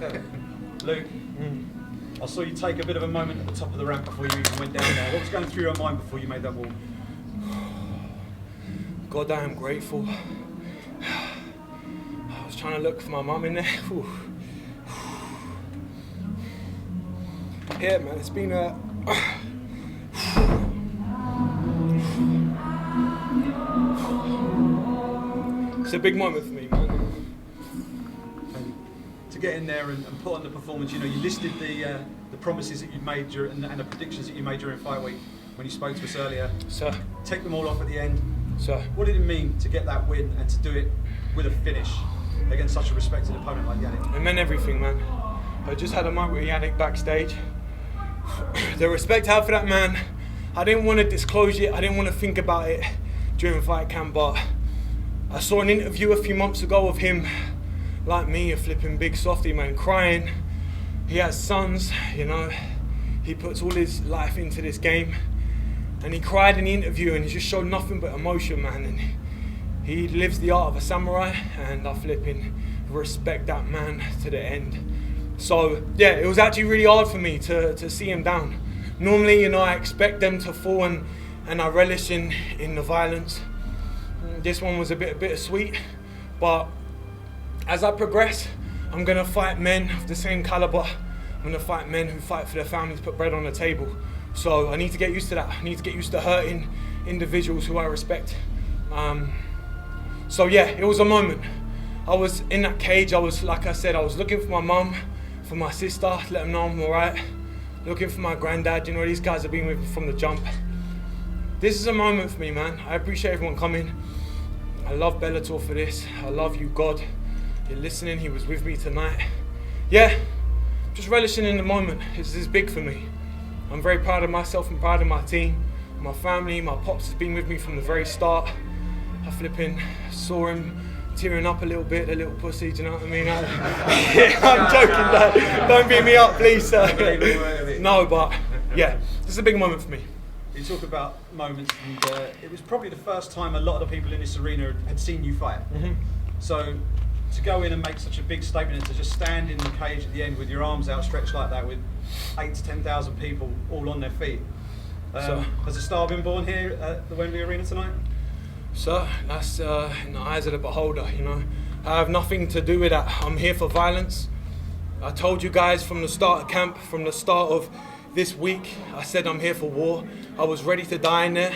Okay. Luke, I saw you take a bit of a moment at the top of the ramp before you even went down there. What was going through your mind before you made that walk? God, I am grateful. I was trying to look for my mum in there. Yeah, man, it's been a... It's a big moment for me, man. And to get in there and put on the performance, you know, you listed the promises that you made during, and the predictions that you made during fight week when you spoke to us earlier. Sir. Take them all off at the end. Sir. What did it mean to get that win and to do it with a finish against such a respected opponent like Yannick? It meant everything, man. I just had a moment with Yannick backstage. The respect I have for that man, I didn't want to disclose it, I didn't want to think about it during fight camp, but I saw an interview a few months ago of him, like me, a flipping big softy, man, crying. He has sons, you know, he puts all his life into this game, and he cried in the interview and he just showed nothing but emotion, man, and he lives the art of a samurai, and I flipping respect that man to the end. So yeah, it was actually really hard for me to see him down. Normally, you know, I expect them to fall and I relish in the violence. This one was a bit bittersweet, but as I progress, I'm gonna fight men of the same caliber. I'm gonna fight men who fight for their families, put bread on the table. So I need to get used to that. I need to get used to hurting individuals who I respect. So yeah, it was a moment. I was in that cage. I was, like I said, I was looking for my mum, for my sister, let them know I'm all right. Looking for my granddad. You know, these guys have been with me from the jump. This is a moment for me, man. I appreciate everyone coming. I love Bellator for this. I love you, God. You're listening. He was with me tonight. Yeah, just relishing in the moment. This is big for me. I'm very proud of myself and proud of my team, my family. My pops has been with me from the very start. I flipping saw him tearing up a little bit, a little pussy, do you know what I mean? I'm joking, Dad. Don't beat me up, please, sir. No, but yeah, this is a big moment for me. You talk about moments, and it was probably the first time a lot of the people in this arena had seen you fight. Mm-hmm. So to go in and make such a big statement and to just stand in the cage at the end with your arms outstretched like that with 8,000 to 10,000 people all on their feet. Has a star been born here at the Wembley Arena tonight? So that's in the eyes of the beholder, you know. I have nothing to do with that. I'm here for violence. I told you guys from the start of camp, from the start of this week, I said I'm here for war. I was ready to die in there.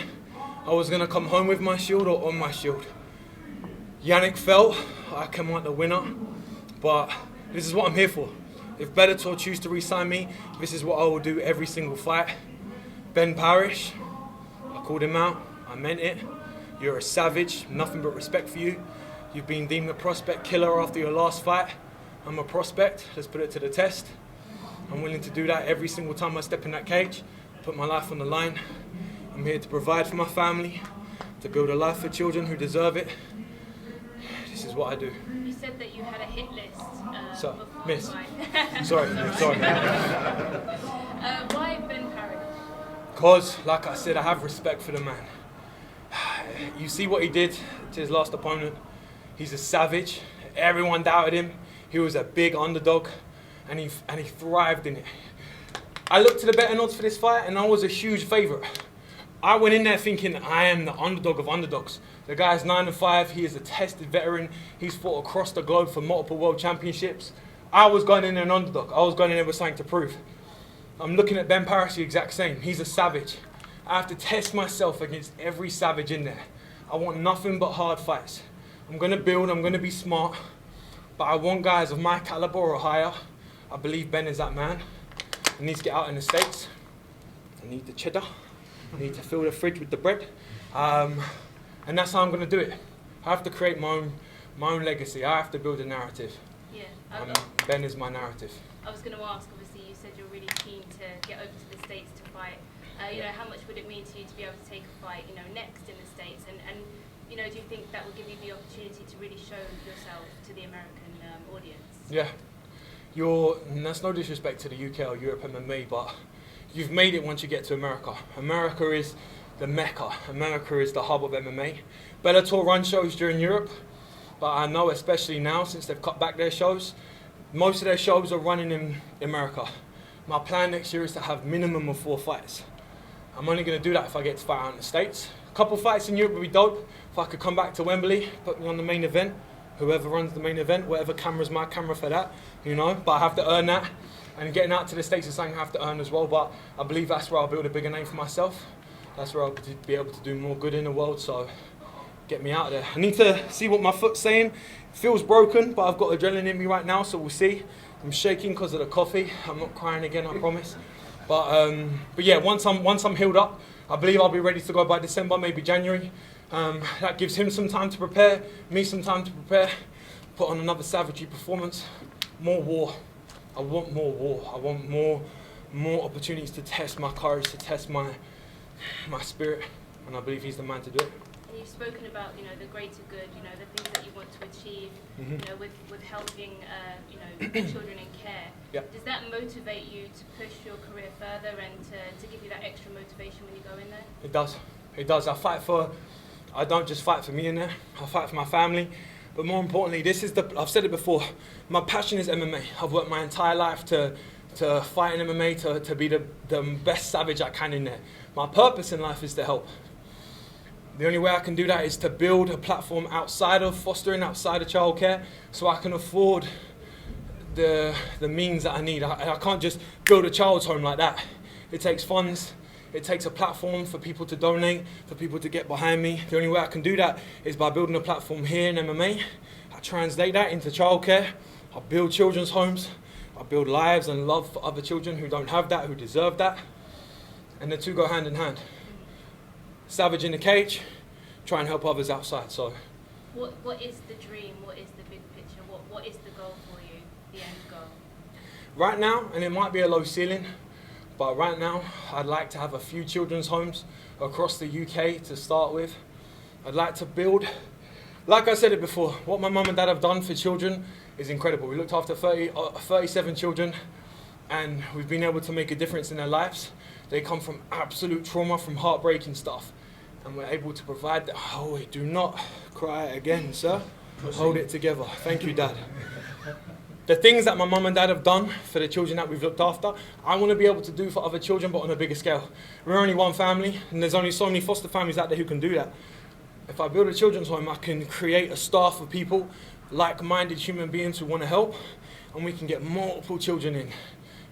I was gonna come home with my shield or on my shield. Yannick fell, I came out the winner, but this is what I'm here for. If Bellator choose to re-sign me, this is what I will do every single fight. Ben Parrish, I called him out, I meant it. You're a savage, nothing but respect for you. You've been deemed a prospect killer after your last fight. I'm a prospect, let's put it to the test. I'm willing to do that every single time I step in that cage, put my life on the line. I'm here to provide for my family, to build a life for children who deserve it. This is what I do. You said that you had a hit list. So, before miss. the fight. Sorry. Why Ben Parrish? Because, like I said, I have respect for the man. You see what he did to his last opponent. He's a savage. Everyone doubted him. He was a big underdog, and he thrived in it. I looked to the betting odds for this fight, and I was a huge favourite. I went in there thinking I am the underdog of underdogs. The guy's 9-5. He is a tested veteran. He's fought across the globe for multiple world championships. I was going in there an underdog. I was going in there with something to prove. I'm looking at Ben Parrish the exact same. He's a savage. I have to test myself against every savage in there. I want nothing but hard fights. I'm going to build, I'm going to be smart, but I want guys of my caliber or higher. I believe Ben is that man. I need to get out in the States. I need the cheddar. I need to fill the fridge with the bread. And that's how I'm going to do it. I have to create my own legacy. I have to build a narrative. Yeah. Ben is my narrative. I was going to ask, obviously, you said you're really keen to get over to the States to fight. You know, how much would it mean to you to be able to take a fight, you know, next in the States? And you know, do you think that will give you the opportunity to really show yourself to the American audience? Yeah. That's no disrespect to the UK or Europe MMA, but you've made it once you get to America. America is the Mecca. America is the hub of MMA. Bellator run shows during Europe, but I know especially now, since they've cut back their shows, Most of their shows are running in America. My plan next year is to have minimum of 4 fights. I'm only going to do that if I get to fight out in the States. A couple fights in Europe would be dope. If I could come back to Wembley, put me on the main event, whoever runs the main event, whatever camera's my camera for that, you know, but I have to earn that. And getting out to the States is something I have to earn as well, but I believe that's where I'll build a bigger name for myself. That's where I'll be able to do more good in the world, so get me out there. I need to see what my foot's saying. It feels broken, but I've got adrenaline in me right now, so we'll see. I'm shaking because of the coffee. I'm not crying again, I promise. But yeah, once I'm healed up, I believe I'll be ready to go by December, maybe January. That gives him some time to prepare, me some time to prepare, put on another savagery performance. More war. I want more war. I want more opportunities to test my courage, to test my spirit, and I believe he's the man to do it. And you've spoken about, you know, the greater good, you know, the things that you want to achieve, you know, with helping, you know, children in care. Yep. Does that motivate you to push your career further and to give you that extra motivation when you go in there? It does. It does. I don't just fight for me in there. I fight for my family. But more importantly, I've said it before, my passion is MMA. I've worked my entire life to fight in MMA, to be the best savage I can in there. My purpose in life is to help. The only way I can do that is to build a platform outside of fostering, outside of childcare, so I can afford the means that I need. I can't just build a child's home like that. It takes funds. It takes a platform for people to donate, for people to get behind me. The only way I can do that is by building a platform here in MMA. I translate that into childcare. I build children's homes. I build lives and love for other children who don't have that, who deserve that. And the two go hand in hand. Savage in the cage, try and help others outside. So, what is the dream? What is the big picture? What is the goal for you, the end goal? Right now, and it might be a low ceiling, but right now, I'd like to have a few children's homes across the UK to start with. I'd like to build, like I said it before, what my mum and dad have done for children is incredible. We looked after 37 children, and we've been able to make a difference in their lives. They come from absolute trauma, from heartbreaking stuff, and we're able to provide that. Oh, wait, do not cry again, sir. Hold it together. Thank you, Dad. The things that my mum and dad have done for the children that we've looked after, I want to be able to do for other children, but on a bigger scale. We're only one family, and there's only so many foster families out there who can do that. If I build a children's home, I can create a staff of people, like-minded human beings who want to help, and we can get multiple children in.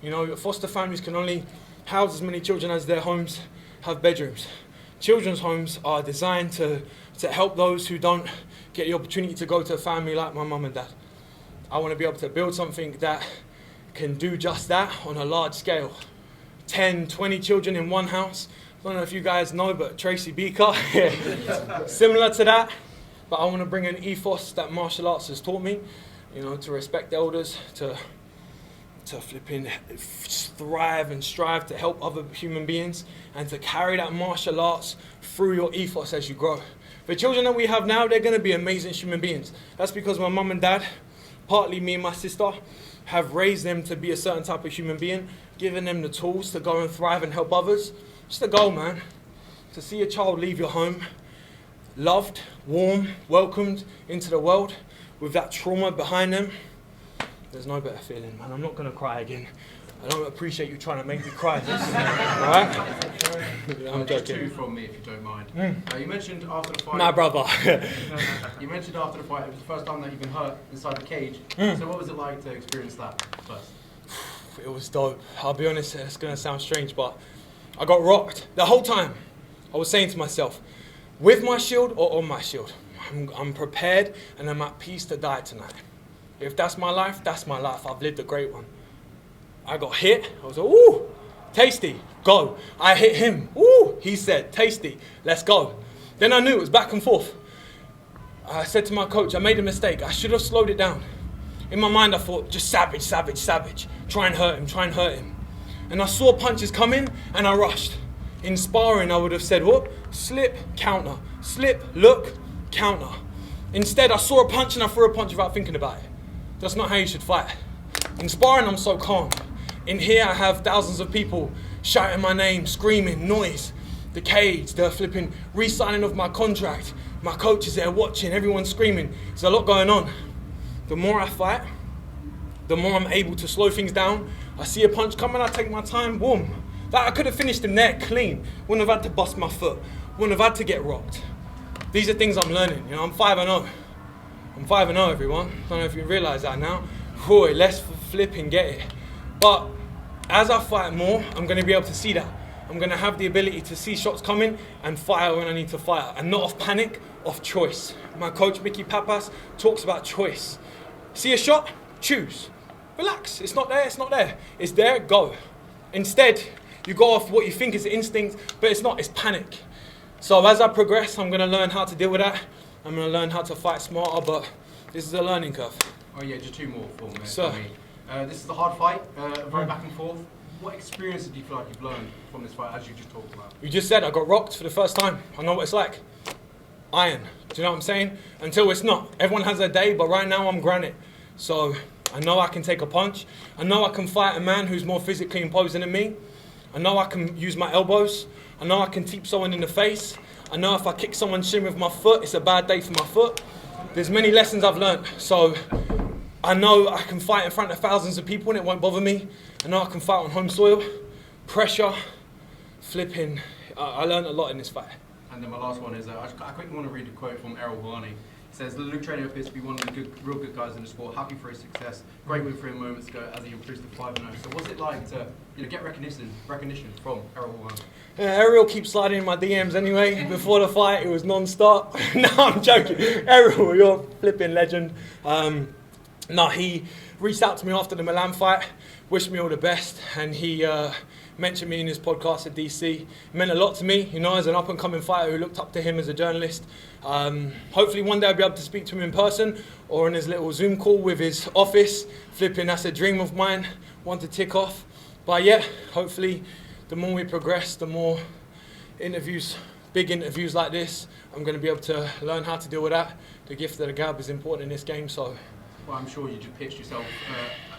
You know, foster families can only house as many children as their homes have bedrooms. Children's homes are designed to help those who don't get the opportunity to go to a family like my mum and dad. I want to be able to build something that can do just that on a large scale. 10, 20 children in one house. I don't know if you guys know, but Tracy Beaker, similar to that. But I want to bring an ethos that martial arts has taught me, you know, to respect elders, to flipping thrive and strive to help other human beings, and to carry that martial arts through your ethos as you grow. The children that we have now, they're going to be amazing human beings. That's because my mum and dad, partly me and my sister, have raised them to be a certain type of human being, given them the tools to go and thrive and help others. It's the goal, man. To see a child leave your home, loved, warm, welcomed into the world with that trauma behind them. There's no better feeling, man. I'm not going to cry again. I don't appreciate you trying to make me cry. Alright? I'm joking. Two from me, if you don't mind. You mentioned after the fight. My brother. You mentioned after the fight, it was the first time that you've been hurt inside the cage. So what was it like to experience that first? It was dope. I'll be honest, it's going to sound strange, but I got rocked. The whole time, I was saying to myself, with my shield or on my shield, I'm prepared and I'm at peace to die tonight. If that's my life, that's my life. I've lived a great one. I got hit. I was like, ooh, tasty, go. I hit him. Ooh, he said, tasty, let's go. Then I knew it was back and forth. I said to my coach, I made a mistake. I should have slowed it down. In my mind, I thought, just savage, savage, savage. Try and hurt him, try and hurt him. And I saw punches coming and I rushed. In sparring, I would have said, what? Slip, counter. Slip, look, counter. Instead, I saw a punch and I threw a punch without thinking about it. That's not how you should fight. In sparring, I'm so calm. In here, I have thousands of people shouting my name, screaming, noise. The cage, the flipping re-signing of my contract. My coach is there watching, everyone's screaming. There's a lot going on. The more I fight, the more I'm able to slow things down. I see a punch coming, I take my time, boom. That I could have finished him there clean. Wouldn't have had to bust my foot. Wouldn't have had to get rocked. These are things I'm learning. You know, I'm 5-0. I'm 5-0, everyone. I don't know if you realise that now. Boy, let's flip and get it. But as I fight more, I'm going to be able to see that. I'm going to have the ability to see shots coming and fire when I need to fire. And not off panic, off choice. My coach, Mickey Papas, talks about choice. See a shot? Choose. Relax. It's not there, it's not there. It's there, go. Instead, you go off what you think is instinct, but it's not, it's panic. So as I progress, I'm going to learn how to deal with that. I'm going to learn how to fight smarter, but this is a learning curve. Oh yeah, just 2 more for me. Sir. This is a hard fight, very back and forth. What experience do you feel like you've learned from this fight, as you just talked about? You just said I got rocked for the first time. I know what it's like. Iron. Do you know what I'm saying? Until it's not. Everyone has their day, but right now I'm granite. So I know I can take a punch. I know I can fight a man who's more physically imposing than me. I know I can use my elbows. I know I can teep someone in the face. I know if I kick someone's shin with my foot, it's a bad day for my foot. There's many lessons I've learned. So I know I can fight in front of thousands of people and it won't bother me. I know I can fight on home soil. Pressure, flipping. I learned a lot in this fight. And then my last one is, I quickly want to read a quote from Errol Bahati. He says, Luke Trainer appears to be one of the real good guys in the sport, happy for his success, great win for him moments ago as he improves to 5-0. So what's it like to get recognition from Errol Bahati? Ariel keeps sliding in my DMs anyway. Before the fight, it was non-stop. No, I'm joking. Ariel, you're a flipping legend. No, he reached out to me after the Milan fight, wished me all the best, and he mentioned me in his podcast at DC. It meant a lot to me, you know, as an up-and-coming fighter who looked up to him as a journalist. Hopefully one day I'll be able to speak to him in person or in his little Zoom call with his office. Flipping, that's a dream of mine, one to tick off. But yeah, hopefully the more we progress, the more interviews, big interviews like this, I'm going to be able to learn how to deal with that. The gift of the gab is important in this game, so. Well, I'm sure you just pitched yourself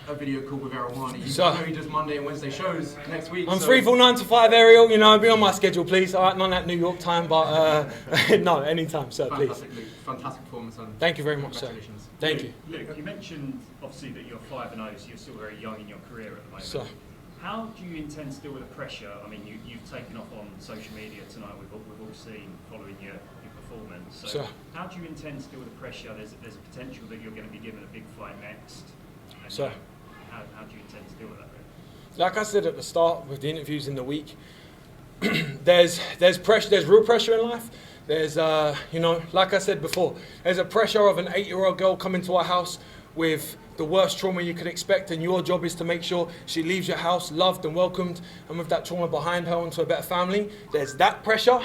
a video call with Errol Bahati. So, I know he does Monday and Wednesday shows next week. I'm free for 9 to 5, Ariel. You know, be on my schedule, please. All right, not at New York time, but no, anytime, sir, please. Luke. Fantastic performance. And thank you very much, sir. Thank you. Luke, you mentioned obviously that you're 5-0, so you're still very young in your career at the moment. So, how do you intend to deal with the pressure? I mean, you've taken off on social media tonight. We've all seen following your performance. So how do you intend to deal with the pressure? There's a potential that you're going to be given a big fight next. And so how do you intend to deal with that? Like I said at the start with the interviews in the week, there's pressure. There's real pressure in life. There's you know, like I said before, there's a pressure of an 8-year-old girl coming to our house with the worst trauma you could expect, and your job is to make sure she leaves your house loved and welcomed and with that trauma behind her onto a better family. There's that pressure.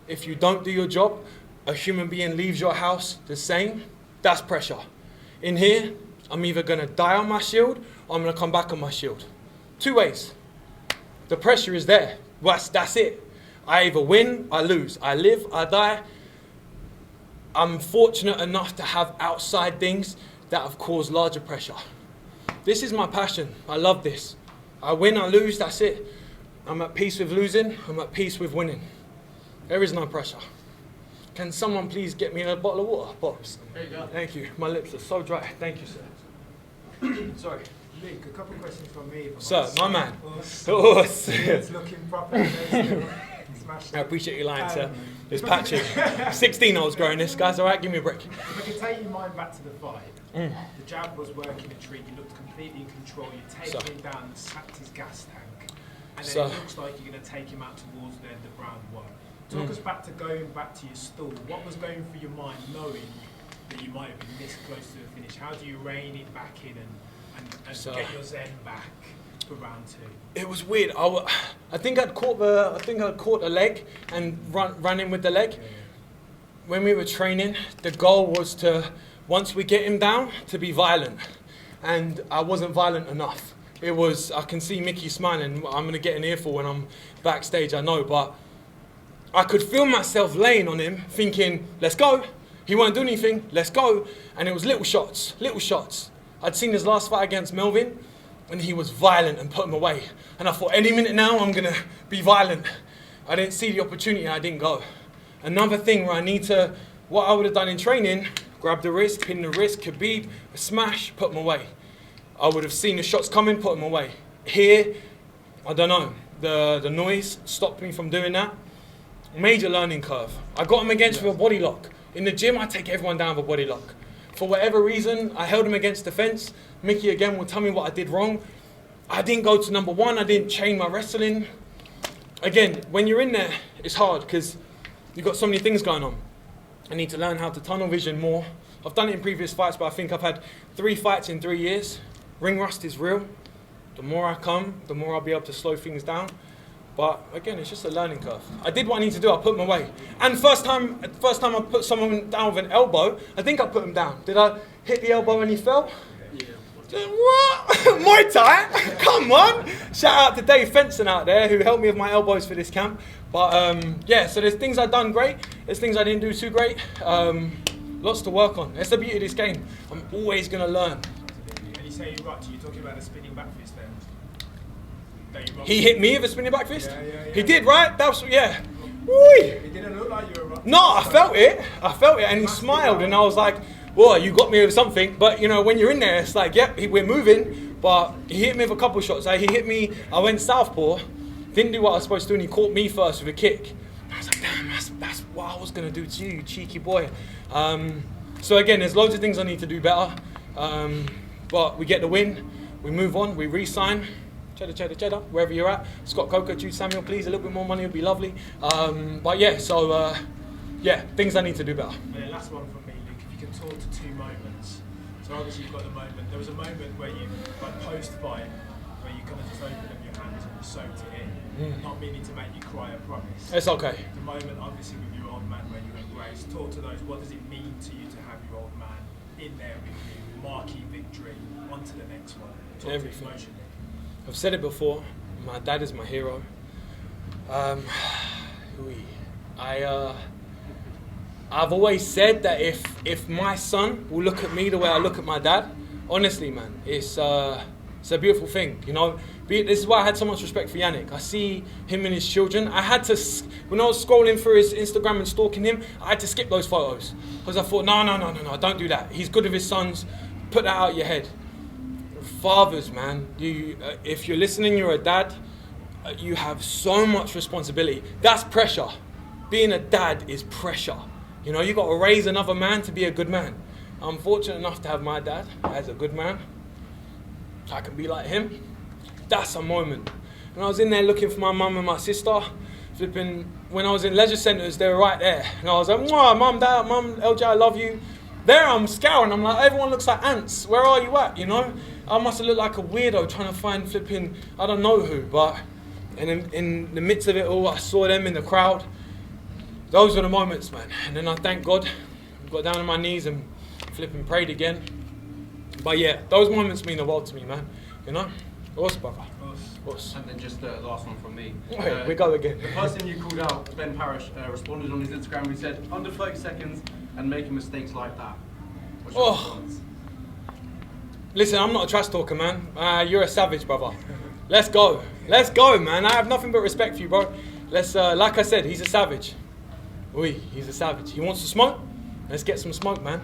If you don't do your job, a human being leaves your house the same. That's pressure. In here, I'm either going to die on my shield or I'm going to come back on my shield. 2 ways. The pressure is there. That's it. I either win, I lose. I live, I die. I'm fortunate enough to have outside things that have caused larger pressure. This is my passion. I love this. I win, I lose, that's it. I'm at peace with losing. I'm at peace with winning. There is no pressure. Can someone please get me a bottle of water, Pops? There you go. Thank you. My lips are so dry. Thank you, sir. Sorry. Luke, a couple of questions from me. Sir, my man. It's looking proper. I appreciate you lying, sir. It's patchy. 16 I was growing this, guys. All right, give me a break. If I could take your mind back to the fight, the jab was working a treat. You looked completely in control. You're taking him down, sacked his gas tank, and then it looks like you're going to take him out towards the end of round 1. Talk us back to going back to your stall. What was going through your mind, knowing that you might have been this close to the finish? How do you rein it back in and get your zen back for round 2? It was weird. I think I'd caught the leg and ran in with the leg. When we were training, the goal was to, once we get him down, to be violent, and I wasn't violent enough. It was, I can see Mickey smiling. I'm gonna get an earful when I'm backstage, I know, but I could feel myself laying on him, thinking, let's go. He won't do anything, let's go. And it was little shots, little shots. I'd seen his last fight against Melvin, and he was violent and put him away. And I thought, any minute now, I'm gonna be violent. I didn't see the opportunity, and I didn't go. Another thing where I need to, what I would have done in training, grab the wrist, pin the wrist, Khabib, smash, put him away. I would have seen the shots coming, put them away. Here, I don't know, the noise stopped me from doing that. Major learning curve. I got him against with a body lock. In the gym, I take everyone down with a body lock. For whatever reason, I held him against the fence. Mickey again will tell me what I did wrong. I didn't go to number one. I didn't chain my wrestling. Again, when you're in there, it's hard because you've got so many things going on. I need to learn how to tunnel vision more. I've done it in previous fights, but I think I've had 3 fights in 3 years. Ring rust is real. The more I come, the more I'll be able to slow things down. But again, it's just a learning curve. I did what I need to do. I put them away. And first time I put someone down with an elbow, I think I put him down. Did I hit the elbow and he fell? Yeah. What? Muay Thai? Come on! Shout out to Dave Fenson out there who helped me with my elbows for this camp. But yeah, so there's things I've done great. There's things I didn't do too great. Lots to work on. That's the beauty of this game. I'm always going to learn. And you say you're right, you're talking about the spinning back fist then? He hit me with a spinning back fist? Yeah. He did, right? That was, yeah. Woo! It didn't look like you were right. No, I felt it, and he smiled, and I was like, well, you got me with something. But, you know, when you're in there, it's like, yep, we're moving. But he hit me with a couple shots. He hit me, I went southpaw, didn't do what I was supposed to do, and he caught me first with a kick. I was like, damn, that's what I was going to do to you cheeky boy. So again, there's loads of things I need to do better. But we get the win, we move on, we re-sign. Cheddar, wherever you're at. Scott Coker, Jude Samuel, please, a little bit more money would be lovely. But yeah, so yeah, things I need to do better. And the last one from me, Luke, if you can talk to 2 moments. So obviously you've got the moment, there was a moment where you, like post-fight, where you kind of just opened up your hands and you soaked it in. Not meaning to make you cry, I promise. It's okay. The moment, obviously, with your old man where you embrace, talk to those, what does it mean to you to have your old man in there with you, marquee victory, on to the next one? Talk Everything. To emotionally. I've said it before, my dad is my hero. I've always said that if my son will look at me the way I look at my dad, honestly, man, it's a beautiful thing, you know. This is why I had so much respect for Yannick. I see him and his children. I had to, when I was scrolling through his Instagram and stalking him, I had to skip those photos because I thought, no, don't do that. He's good with his sons. Put that out of your head. Fathers, man, if you're listening, you're a dad, you have so much responsibility. That's pressure. Being a dad is pressure. You know, you got to raise another man to be a good man. I'm fortunate enough to have my dad as a good man. I can be like him. That's a moment. When I was in there looking for my mum and my sister, when I was in leisure centres, they were right there. And I was like, mum, dad, mum, LJ, I love you. There I'm scouring, I'm like, everyone looks like ants. Where are you at, you know? I must have looked like a weirdo trying to find flipping, I don't know who, but in the midst of it all, I saw them in the crowd. Those were the moments, man. And then I thank God, got down on my knees and flipping prayed again. But yeah, those moments mean the world to me, man. You know? Us, brother. Us. And then just the last one from me. Wait, we go again. The person you called out, Ben Parrish, responded on his Instagram. He said, under 30 seconds and making mistakes like that. What's your response? Listen, I'm not a trash talker, man. You're a savage, brother. Let's go. Let's go, man. I have nothing but respect for you, bro. Let's, like I said, he's a savage. He's a savage. He wants to smoke? Let's get some smoke, man.